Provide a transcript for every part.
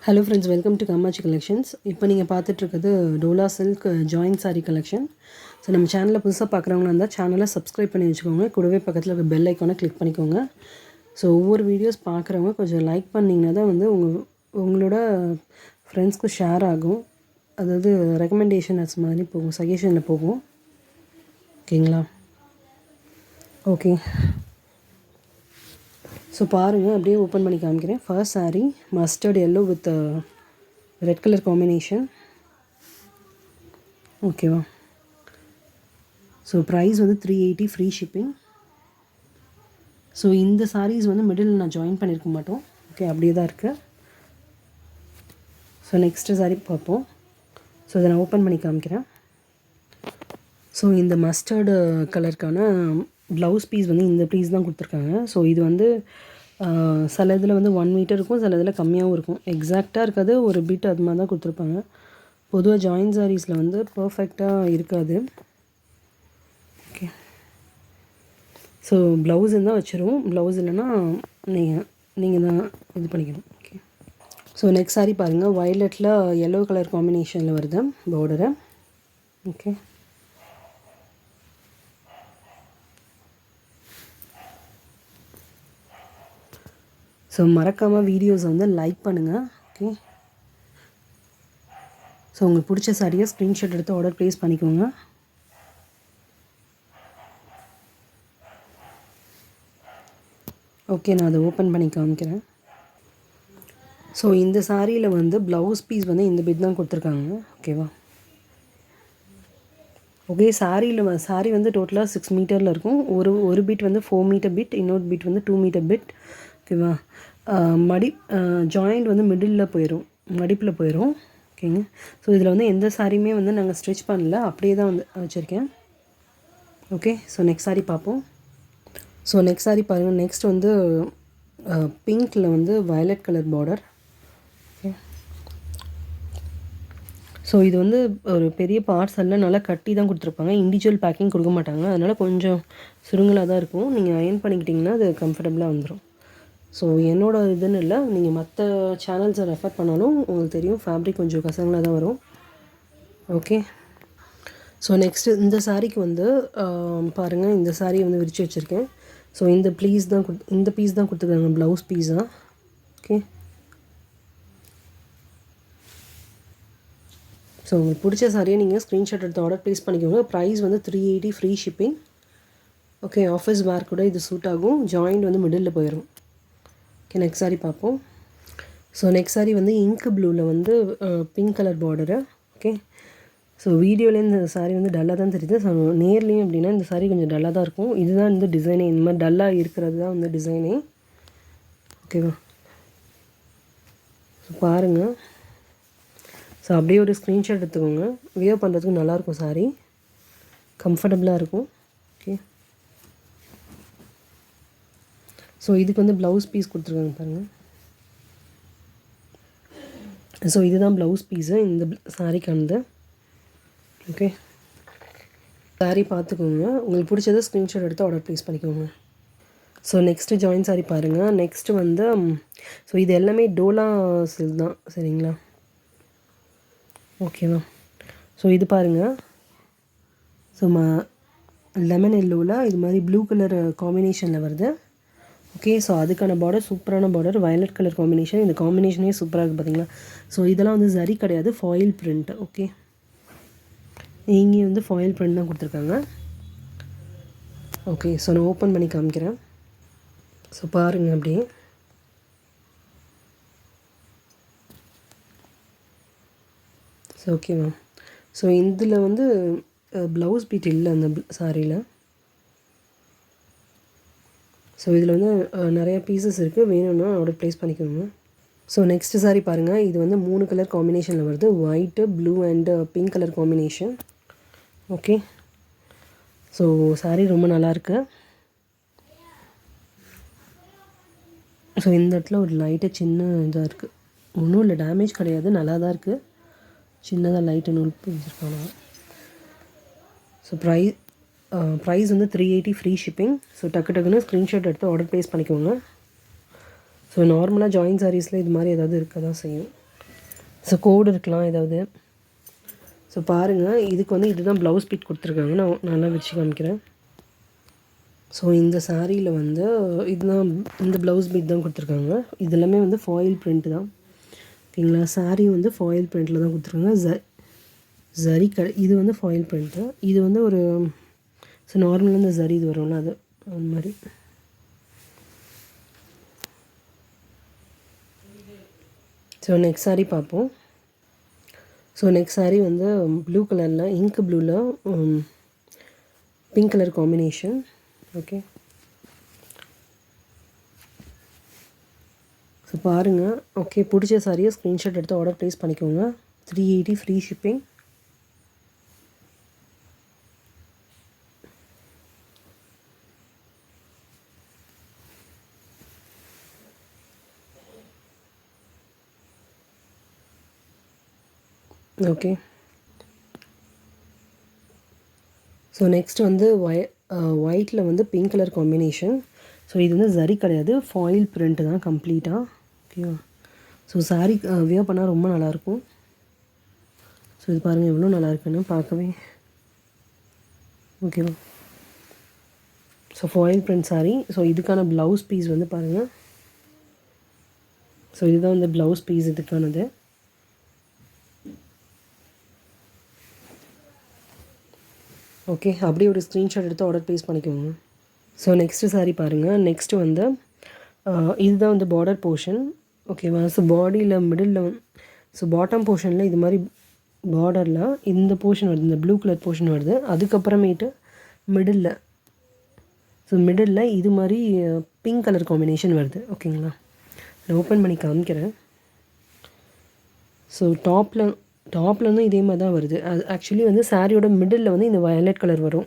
Hello friends, welcome to Kamakshi collections. இப்போ நீங்கள் பார்த்துட்ருக்குது Dola silk joint sari collection. So நம்ம சேனலில் புதுசாக பார்க்குறவங்களா இருந்தால் சேனலை சப்ஸ்கிரைப் பண்ணி வச்சுக்கோங்க. கூடவே பக்கத்தில் இருக்க பெல் ஐக்கானை கிளிக் பண்ணிக்கோங்க. ஸோ ஒவ்வொரு வீடியோஸ் பார்க்குறவங்க கொஞ்சம் லைக் பண்ணிங்கன்னா தான் வந்து உங்களோட ஃப்ரெண்ட்ஸ்க்கு ஷேர் ஆகும். அதாவது ரெக்கமெண்டேஷன் அஸ் மாதிரி போகும், சஜஷனில் போகும். ஓகேங்களா? ஓகே, ஸோ பாருங்கள், அப்படியே ஓப்பன் பண்ணி காமிக்கிறேன். First sari mustard yellow with red colour combination. ஓகேவா? ஸோ ப்ரைஸ் வந்து 380 ஃப்ரீ ஷிப்பிங். ஸோ இந்த சாரீஸ் வந்து மிடில் நான் ஜாயின் பண்ணியிருக்க மாட்டோம். ஓகே, அப்படியே தான் இருக்குது. ஸோ நெக்ஸ்ட்டு சாரீ பார்ப்போம். ஸோ இதை நான் ஓப்பன் பண்ணி காமிக்கிறேன். ஸோ இந்த மஸ்டர்டு கலருக்கான ப்ளவுஸ் பீஸ் வந்து இந்த பீஸ் தான் கொடுத்துருக்காங்க. ஸோ இது வந்து சில இதில் வந்து 1 மீட்டர் இருக்கும், சில இதில் கம்மியாகவும் இருக்கும். எக்ஸாக்டாக இருக்காது, ஒரு பிட் அது மாதிரி தான் கொடுத்துருப்பாங்க. பொதுவாக ஜாயின் சாரீஸில் வந்து பர்ஃபெக்டாக இருக்காது. ஓகே, ஸோ ப்ளவுஸ் இருந்தால் வச்சுருவோம், ப்ளவுஸ் இல்லைன்னா நீங்கள் தான் இது பண்ணிக்கணும். ஓகே, ஸோ நெக்ஸ்ட் சாரீ பாருங்கள். வயலட்டில் எல்லோ கலர் காம்பினேஷனில் வருது பார்டரை. ஓகே, ஸோ மறக்காமல் வீடியோஸை வந்து லைக் பண்ணுங்கள். ஓகே, ஸோ உங்களுக்கு பிடிச்ச சாரியை ஸ்க்ரீன்ஷாட் எடுத்து ஆர்டர் ப்ளேஸ் பண்ணிக்கோங்க. ஓகே, நான் அதை ஓப்பன் பண்ணி காமிக்கிறேன். ஸோ இந்த சாரியில் வந்து ப்ளவுஸ் பீஸ் வந்து இந்த பிட் தான் கொடுத்துருக்காங்க. ஓகேவா? ஓகே, சாரீ வந்து டோட்டலாக 6 மீட்டரில் இருக்கும். ஒரு பிட் வந்து 4 மீட்டர் பிட், இன்னொரு பிட் வந்து 2 மீட்டர் பிட். ஓகேவா? ஜாயிண்ட் வந்து மிடில் போயிடும், மடிப்பில் போயிடும். ஓகேங்க. ஸோ இதில் வந்து எந்த சாரியுமே வந்து நாங்கள் ஸ்டிச் பண்ணல, அப்படியே தான் வந்து வச்சுருக்கேன். ஓகே, ஸோ நெக்ஸ்ட் சாரீ பார்ப்போம். ஸோ நெக்ஸ்ட் சாரீ பாருங்கள். நெக்ஸ்ட் வந்து பிங்க்கில் வந்து violet colour border. Okay, so இது வந்து ஒரு பெரிய பார்சலில் நல்லா கட்டி தான் கொடுத்துருப்பாங்க. இண்டிவிஜுவல் பேக்கிங் கொடுக்க மாட்டாங்க, அதனால் கொஞ்சம் சுருங்கலாக தான் இருக்கும். நீங்கள் அயர்ன் பண்ணிக்கிட்டிங்கன்னா அது கம்ஃபர்டபுளாக வந்துடும். ஸோ என்னோடய இதுன்னு இல்லை, நீங்கள் மற்ற சேனல்ஸை ரெஃபர் பண்ணாலும் உங்களுக்கு தெரியும், ஃபேப்ரிக் கொஞ்சம் கசங்களாக தான் வரும். ஓகே, ஸோ நெக்ஸ்ட்டு இந்த சாரீக்கு வந்து பாருங்கள், இந்த சாரீ வந்து விரித்து வச்சுருக்கேன். ஸோ இந்த பீஸ் தான் கொடுத்துருக்காங்க, ப்ளவுஸ் பீஸாக. ஓகே, ஸோ உங்களுக்கு பிடிச்ச சாரியை நீங்கள் ஸ்க்ரீன்ஷாட் எடுத்து ஆர்டர் ப்ளேஸ் பண்ணிக்கோங்க. ப்ரைஸ் வந்து 380 free shipping. Okay, office wear கூட இது சூட் ஆகும். ஜாயிண்ட் வந்து மிடில் போயிடும். ஓகே, நெக்ஸ்ட் சாரீ பார்ப்போம். ஸோ நெக்ஸ்ட் சாரீ வந்து இங்க் ப்ளூவில் வந்து pink colour border. Okay, so வீடியோலேயும் இந்த சாரீ வந்து டல்லாக தான் தெரியுது. ஸோ நேர்லேயும் அப்படின்னா இந்த சாரீ கொஞ்சம் டல்லாக தான் இருக்கும். இதுதான் வந்து டிசைனே, இந்த மாதிரி டல்லாக இருக்கிறது தான் வந்து டிசைனே. ஓகேவா? ஸோ பாருங்கள். ஸோ அப்படியே ஒரு ஸ்க்ரீன்ஷாட் எடுத்துக்கோங்க. வியர் பண்ணுறதுக்கு நல்லாயிருக்கும், சாரீ கம்ஃபர்டபுளாக இருக்கும். ஓகே, ஸோ இதுக்கு வந்து ப்ளவுஸ் பீஸ் கொடுத்துருக்காங்க பாருங்கள். ஸோ இதுதான் ப்ளவுஸ் பீஸு இந்த சாரீக்கானது. ஓகே, சாரீ பார்த்துக்கோங்க. உங்களுக்கு பிடிச்சதை ஸ்க்ரீன்ஷாட் எடுத்து ஆர்டர் ப்ளேஸ் பண்ணிக்கோங்க. ஸோ நெக்ஸ்ட்டு ஜாயின் சாரீ பாருங்கள். நெக்ஸ்ட்டு வந்து ஸோ இது எல்லாமே டோலா சில்க் தான், சரிங்களா? ஓகேவா? ஸோ இது பாருங்கள். ஸோ லெமன் எல்லோவில் இது மாதிரி ப்ளூ கலர் காம்பினேஷனில் வருது. ஓகே, ஸோ அதுக்கான பார்டர் சூப்பரான பார்டர், வயலட் கலர் காம்பினேஷன். இந்த காம்பினேஷனே சூப்பராக இருக்குது, பார்த்தீங்களா? ஸோ இதெல்லாம் வந்து சரி கிடையாது, ஃபாயில் பிரிண்ட். ஓகே, இங்கே வந்து ஃபாயில் பிரிண்ட் தான் கொடுத்துருக்காங்க. ஓகே, ஸோ நான் ஓப்பன் பண்ணி காமிக்கிறேன். ஸோ பாருங்கள் அப்படியே. ஸோ ஓகேவா? ஸோ இதில் வந்து ப்ளவுஸ் பீட் இல்லை அந்த சாரியில். ஸோ இதில் வந்து நிறைய பீசஸ் இருக்குது, வேணும்னா ஆர்டர் ப்ளேஸ் பண்ணிக்கோங்க. ஸோ நெக்ஸ்ட்டு சாரீ பாருங்கள். இது வந்து 3 கலர் காம்பினேஷனில் வருது, white, blue and pink colour combination. Okay, so sari ரொம்ப நல்லாயிருக்கு. ஸோ இந்த இடத்துல ஒரு லைட்டாக சின்ன இதாக இருக்குது, ஒன்றும் இல்லை, டேமேஜ் கிடையாது, நல்லா தான் இருக்குது. சின்னதாக லைட்டு நூல் வச்சுருக்காங்க. ஸோ ப்ரைஸ் வந்து 380 ஃப்ரீ ஷிப்பிங். ஸோ டக்குன்னு ஸ்க்ரீன்ஷாட் எடுத்து ஆர்டர் ப்ளேஸ் பண்ணிக்கோங்க. ஸோ நார்மலாக ஜாயின் சாரீஸில் இது மாதிரி ஏதாவது இருக்க தான் செய்யும். ஸோ கோடு இருக்கலாம் ஏதாவது. ஸோ பாருங்கள், இதுக்கு வந்து இதுதான் ப்ளவுஸ் பீட் கொடுத்துருக்காங்க. நான் நல்லா வச்சு காமிக்கிறேன். ஸோ இந்த சாரியில் வந்து இதுதான், இந்த ப்ளவுஸ் பீட் தான் கொடுத்துருக்காங்க. இது எல்லாமே வந்து ஃபாயில் பிரிண்ட் தான், ஓகேங்களா. சாரீ வந்து ஃபாயில் பிரிண்ட்டில் தான் கொடுத்துருக்காங்க. ஜரி இது வந்து ஃபாயில் பிரிண்ட்டு. இது வந்து ஒரு ஸோ நார்மலாக இந்த ஜரி இது வரும்ல, அது அந்த மாதிரி. ஸோ நெக்ஸ்ட் சாரீ பார்ப்போம். ஸோ நெக்ஸ்ட் சாரீ வந்து ப்ளூ கலரில், இங்க் ப்ளூவில் pink colour combination. Okay, so பாருங்கள். ஓகே, பிடிச்ச சாரியை ஸ்க்ரீன்ஷாட் எடுத்து ஆர்டர் ப்ளேஸ் பண்ணிக்கோங்க. 380 free shipping. Okay, so next வந்து ஒயிட்டில் வந்து பிங்க் கலர் காம்பினேஷன். ஸோ இது வந்து ஜரி கிடையாது, ஃபாயில் பிரிண்ட் தான் கம்ப்ளீட்டாக. ஓகேவா. ஸோ சாரீ வியர் பண்ணால் ரொம்ப நல்லாயிருக்கும். ஸோ இது பாருங்கள் எவ்வளோ நல்லா இருக்குன்னு பார்க்கவே. ஓகேவா. So foil print sari. So இதுக்கான ப்ளவுஸ் பீஸ் வந்து பாருங்கள். ஸோ இதுதான் வந்து ப்ளவுஸ் பீஸ் இதுக்கானது. ஓகே, அப்படியே ஒரு ஸ்க்ரீன்ஷாட் எடுத்து ஆர்டர் ப்ளேஸ் பண்ணிக்கோங்க. ஸோ நெக்ஸ்ட்டு சாரீ பாருங்கள். நெக்ஸ்ட்டு வந்து இதுதான் வந்து பார்டர் போர்ஷன். ஓகேவா. ஸோ பாடியில் மிடில், ஸோ பாட்டம் போர்ஷனில் இது மாதிரி பார்டரில் இந்த போர்ஷன் வருது, இந்த ப்ளூ கலர் போர்ஷன் வருது. அதுக்கப்புறமேட்டு மிடில், ஸோ மிடில் இது மாதிரி பிங்க் கலர் காம்பினேஷன் வருது. ஓகேங்களா. நான் ஓப்பன் பண்ணி காமிக்கிறேன். ஸோ டாப்லேருந்து இதே மாதிரி தான் வருது. அது ஆக்சுவலி வந்து சாரியோட மிடில் வந்து இந்த வயலட் கலர் வரும்,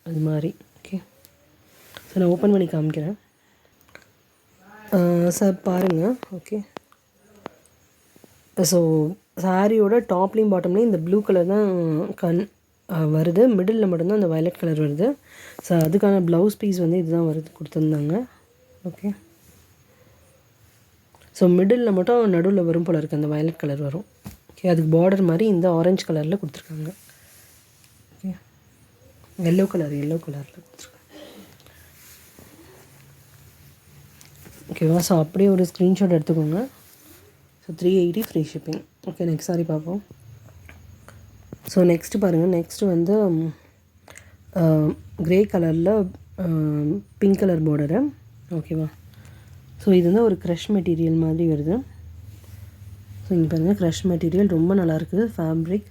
அது மாதிரி. ஓகே, ஸோ நான் ஓப்பன் பண்ணி காமிக்கிறேன். சார் பாருங்கள். ஓகே, ஸோ சாரியோட டாப்லேயும் பாட்டம்லேயும் இந்த ப்ளூ கலர் தான் வருது. மிடில் மட்டும்தான் அந்த வயலட் கலர் வருது. ஸோ அதுக்கான ப்ளவுஸ் பீஸ் வந்து இதுதான் வருது, கொடுத்துருந்தாங்க. ஓகே, ஸோ மிடில் மட்டும் நடுவில் வரும் போல் இருக்குது, அந்த வயலட் கலர் வரும். ஓகே, அதுக்கு பார்டர் மாதிரி இந்த ஆரஞ்சு கலரில் கொடுத்துருக்காங்க. ஓகே, எல்லோ கலரில் கொடுத்துருக்காங்க. ஓகேவா. ஸோ அப்படியே ஒரு ஸ்க்ரீன்ஷாட் எடுத்துக்கோங்க. So 380 free shipping. Okay, next sorry பார்ப்போம். ஸோ நெக்ஸ்ட்டு பாருங்கள். நெக்ஸ்ட்டு வந்து க்ரே கலரில் பிங்க் கலர் பார்டரு. ஓகேவா. ஸோ இது வந்து ஒரு க்ரஷ் மெட்டீரியல் மாதிரி வருது. ஸோ இங்கே பாருங்கள், க்ரஷ் மெட்டீரியல் ரொம்ப நல்லாயிருக்குது, ஃபேப்ரிக்.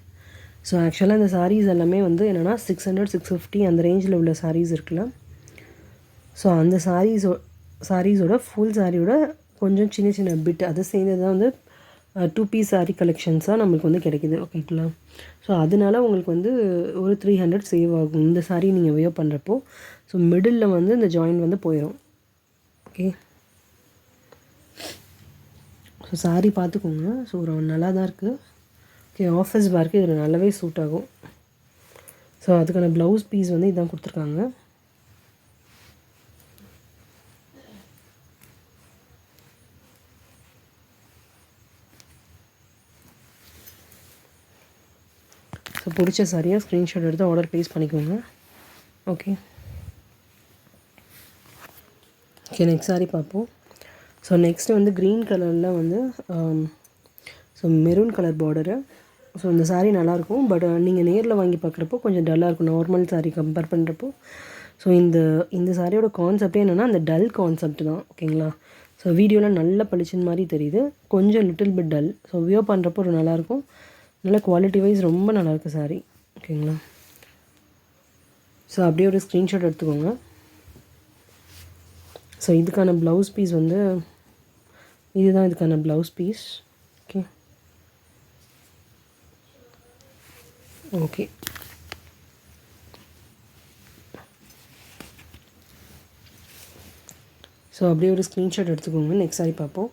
ஸோ ஆக்சுவலாக இந்த சாரீஸ் எல்லாமே வந்து என்னென்னா 600 650 அந்த ரேஞ்சில் உள்ள சாரீஸ் இருக்குல்ல. ஸோ அந்த சாரீஸோட ஃபுல் சாரியோட கொஞ்சம் சின்ன சின்ன பிட் அதை சேர்ந்து தான் வந்து 2 பீஸ் சாரீ கலெக்ஷன்ஸாக நம்மளுக்கு வந்து கிடைக்கிது. ஓகேங்களா. ஸோ அதனால உங்களுக்கு வந்து ஒரு 300 சேவ் ஆகும் இந்த சாரீ நீங்கள் வியர் பண்ணுறப்போ. ஸோ மிடில் வந்து இந்த ஜாயின் வந்து போயிடும். ஓகே, ஸோ சாரீ பார்த்துக்கோங்க. ஸோ ஒரு நல்லா தான் இருக்குது. ஓகே, ஆஃபீஸ் வேர்க்கு இதில் நல்லாவே சூட் ஆகும். ஸோ அதுக்கான ப்ளவுஸ் பீஸ் வந்து இதான் கொடுத்துருக்காங்க. ஸோ பிடிச்ச சாரியாக ஸ்க்ரீன்ஷாட் எடுத்து ஆர்டர் ப்ளேஸ் பண்ணிக்கோங்க. ஓகே, ஓகே, நெக்ஸ்ட் சாரீ பார்ப்போம். ஸோ நெக்ஸ்ட்டு வந்து க்ரீன் கலரில் வந்து so maroon colour border. So இந்த சாரீ நல்லாயிருக்கும். பட் நீங்கள் நேரில் வாங்கி பார்க்குறப்போ கொஞ்சம் டல்லாக இருக்கும் நார்மல் சாரீ கம்பேர் பண்ணுறப்போ. ஸோ இந்த சாரியோட கான்செப்டே என்னென்னா அந்த டல் கான்செப்ட் தான். ஓகேங்களா. ஸோ வீடியோவில் நல்ல பளிச்சின் மாதிரி தெரியுது, கொஞ்சம் little bit dull. So wear பண்ணுறப்போ ஒரு நல்லாயிருக்கும், நல்ல குவாலிட்டி வைஸ் ரொம்ப நல்லாயிருக்கு சாரீ. ஓகேங்களா. ஸோ அப்படியே ஒரு ஸ்க்ரீன்ஷாட் எடுத்துக்கோங்க. ஸோ இதுக்கான ப்ளவுஸ் பீஸ் வந்து இதுதான், இதுக்கான blouse piece. Okay, okay, so அப்படியே ஒரு ஸ்க்ரீன்ஷாட் எடுத்துக்கோங்க. நெக்ஸ்ட் சாரீ பார்ப்போம்.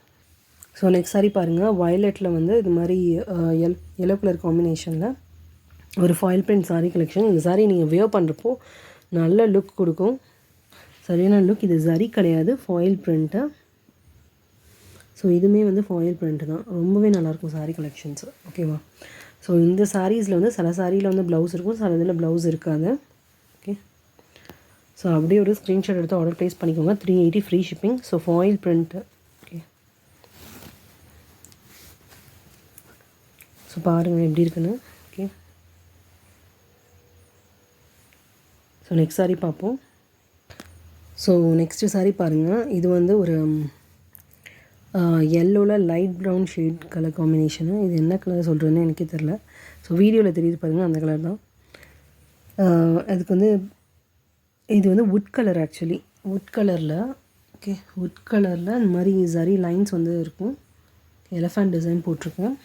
ஸோ நெக்ஸ்ட் சாரீ பாருங்கள். வயலட்டில் வந்து இது மாதிரி எல்லோ கலர் காம்பினேஷனில் ஒரு ஃபாயில் பிரிண்ட் சாரீ கலெக்ஷன். இந்த சாரீ நீங்கள் வியர் பண்ணுறப்போ நல்ல லுக் கொடுக்கும், சரியான லுக். இது ஜரி கிடையாது, ஃபாயில் பிரிண்ட்டு. ஸோ இதுவுமே வந்து ஃபாயில் பிரிண்ட் தான். ரொம்பவே நல்லாயிருக்கும் சாரீ கலெக்ஷன்ஸு. ஓகேவா? ஸோ இந்த சாரீஸில் வந்து சில சாரியில் வந்து ப்ளவுஸ் இருக்கும், சில இதில் ப்ளவுஸ் இருக்காது. ஓகே, ஸோ அப்படியே ஒரு ஸ்க்ரீன்ஷாட் எடுத்து ஆர்டர் ப்ளேஸ் பண்ணிக்கோங்க. 380 free shipping. So foil print. Okay, so பாருங்கள் எப்படி இருக்குன்னு. ஓகே, ஸோ நெக்ஸ்ட் சாரீ பார்ப்போம். ஸோ நெக்ஸ்ட்டு சாரீ பாருங்கள். இது வந்து ஒரு எல்லோவில் light brown shade colour combination. இது என்ன கலர் சொல்கிறதுன்னு எனக்கே தெரில. ஸோ வீடியோவில் தெரியுது பாருங்கள், அந்த கலர் தான். அதுக்கு வந்து இது வந்து வுட் கலர், ஆக்சுவலி வுட் கலரில். ஓகே, வுட் கலரில் இந்த மாதிரி சரி லைன்ஸ் வந்து இருக்கும். எலஃபண்ட் டிசைன் போட்டிருக்கேன்.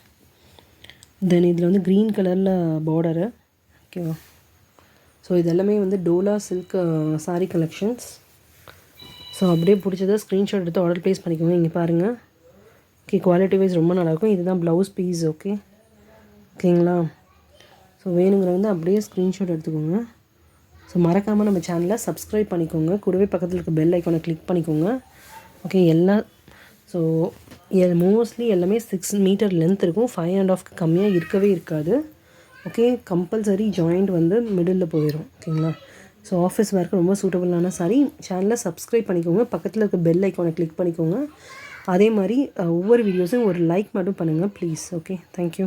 தென் இதில் வந்து க்ரீன் கலரில் பார்டரு. ஓகேவா? ஸோ இது எல்லாமே வந்து Dola silk sari collections. So அப்படியே பிடிச்சதை ஸ்க்ரீன்ஷாட் எடுத்து ஆர்டர் ப்ளேஸ் பண்ணிக்கோங்க. இங்கே பாருங்கள். ஓகே, குவாலிட்டி வைஸ் ரொம்ப நல்லாயிருக்கும். இதுதான் ப்ளவுஸ் பீஸ். ஓகே, ஓகேங்களா? ஸோ வேணுங்கிற வந்து அப்படியே ஸ்க்ரீன்ஷாட் எடுத்துக்கோங்க. ஸோ மறக்காமல் நம்ம சேனலை சப்ஸ்கிரைப் பண்ணிக்கோங்க. கூடவே பக்கத்தில் இருக்க பெல் ஐக்கானை கிளிக் பண்ணிக்கோங்க. ஓகே, ஸோ மோஸ்ட்லி எல்லாமே 6 மீட்டர் லென்த் இருக்கும். 5.5 கம்மியாக இருக்கவே இருக்காது. ஓகே, கம்பல்சரி ஜாயிண்ட் வந்து மிடில் போயிடும். ஓகேங்களா? ஸோ ஆஃபீஸ் ஒர்க்கு ரொம்ப சூட்டபுளான சாரி. சேனலை சப்ஸ்கிரைப் பண்ணிக்கோங்க. பக்கத்தில் இருக்க பெல் ஐக்கானை கிளிக் பண்ணிக்கோங்க. அதே மாதிரி ஒவ்வொரு வீடியோஸும் ஒரு லைக் மட்டும் பண்ணுங்கள் ப்ளீஸ். Okay, thank you.